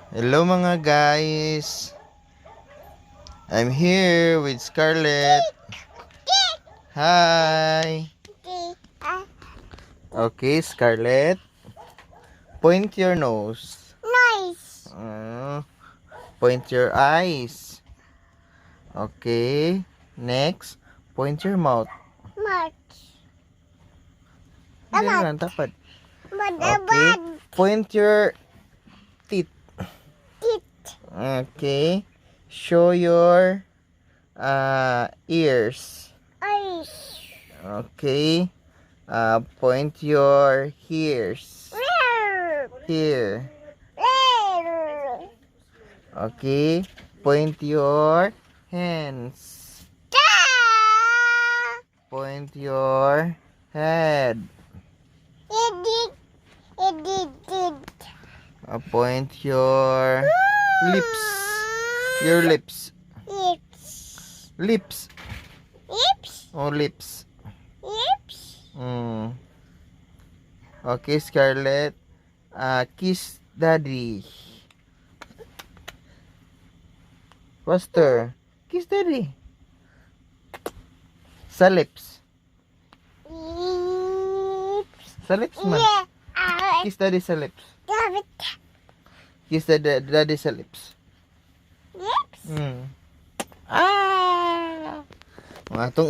Hello mga guys. I'm here with Scarlett. Hi. Okay, Scarlett. Point your nose. Nice. Point your eyes. Okay. Next, point your mouth. March. Diyan lang, tapat. Okay. Bad. Point your teeth. Tit. Okay. Show your ears. Ice. Okay. Point your ears. Rare. Here. Rare. Okay. Point your hands. Da. Point your head. Edit. Point your lips. Your lips. Lips. Lips. Lips. Oh, lips. Lips. Okay, Scarlett. Kiss daddy. Faster. Kiss daddy. Sa lips. Lips. Sa lips man. Yeah. Kiss daddy sa lips. David. Kiss daddy sa lips. Lips. Mga tong